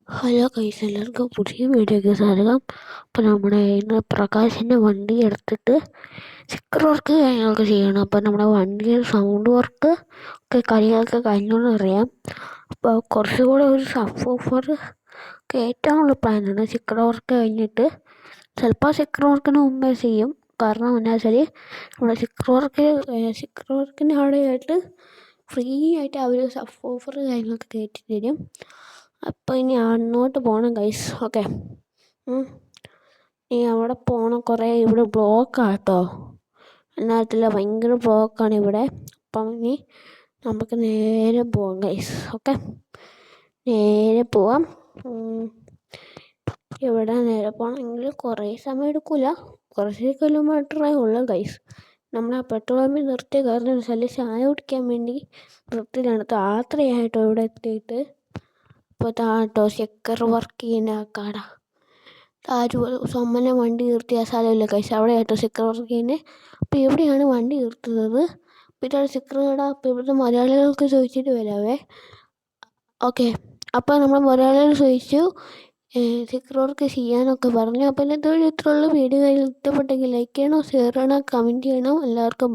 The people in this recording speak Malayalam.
ഹലോ ഗൈസ്, എല്ലാവർക്കും പുതിയ വീഡിയോയ്ക്ക് സ്വാഗതം. അപ്പോൾ നമ്മുടെ ഇന്ന് പ്രകാശിൻ്റെ വണ്ടി എടുത്തിട്ട് സ്റ്റിക്കർ വർക്ക് കാര്യങ്ങളൊക്കെ ചെയ്യണം. അപ്പോൾ നമ്മുടെ വണ്ടിയുടെ സൗണ്ട് വർക്ക് ഒക്കെ കാര്യങ്ങളൊക്കെ കഴിഞ്ഞോന്ന് അറിയാം. അപ്പോൾ കുറച്ചുകൂടെ ഒരു സബ് ഓഫർ കയറ്റാനുള്ള പ്ലാനാണ്. സ്റ്റിക്കർ വർക്ക് കഴിഞ്ഞിട്ട് ചിലപ്പോൾ സ്റ്റിക്കർ വർക്കിന് മുമ്പേ ചെയ്യും. കാരണം എന്താ വെച്ചാൽ നമ്മുടെ സ്റ്റിക്കർ വർക്കിന് അവിടെയായിട്ട് ഫ്രീ ആയിട്ട് അവർ സബ് ഓഫർ കാര്യങ്ങളൊക്കെ കയറ്റി തരും. അപ്പോൾ ഇനി അങ്ങോട്ട് പോകണം ഗൈസ്. ഓക്കെ, ഇനി അവിടെ പോകണം. കുറേ ഇവിടെ ബ്ലോക്കാണ് കേട്ടോ, എന്നാത്തില്ല ഭയങ്കര ബ്ലോക്കാണ് ഇവിടെ. അപ്പം ഇനി നമുക്ക് നേരെ പോവാം ഗൈസ്. ഓക്കെ, നേരെ പോവാം. ഇവിടെ നേരെ പോകണമെങ്കിൽ കുറേ സമയം എടുക്കില്ല, കുറച്ച് കിലോമീറ്ററേ ഉള്ളൂ ഗൈസ്. നമ്മൾ ആ പെട്രോൾ പമ്പിൽ നിർത്തിയ കാരണം വെച്ചാൽ ചായ കുടിക്കാൻ വേണ്ടി നിർത്തിയതാണ്. രാത്രിയായിട്ടോ ഇവിടെ എത്തിയിട്ട്. ഇപ്പോൾ താട്ടോ സ്റ്റിക്കർ വർക്ക് ചെയ്യുന്ന കട, സൊമ്മനെ വണ്ടി നിർത്തിയ സ്ഥലമില്ല ഗൈസ്, അവിടെ ആട്ടോ സ്റ്റിക്കർ വർക്ക് ചെയ്യുന്നത്. അപ്പോൾ എവിടെയാണ് വണ്ടി നിർത്തുന്നത്, പിന്നെ സ്റ്റിക്കർ കട. അപ്പോൾ ഇവിടുത്തെ മലയാളികൾക്ക് ചോദിച്ചിട്ട് വരാവേ. ഓക്കെ, അപ്പോൾ നമ്മൾ മലയാളികൾ ചോദിച്ചു സ്റ്റിക്കർ വർക്ക് ചെയ്യാനൊക്കെ പറഞ്ഞു. അപ്പോൾ ഇന്നത്തെ ഇത്രയുള്ള വീഡിയോ ഇഷ്ടപ്പെട്ടെങ്കിൽ ലൈക്ക് ചെയ്യണം, ഷെയർ ചെയ്യണം, കമൻറ്റ് ചെയ്യണം. എല്ലാവർക്കും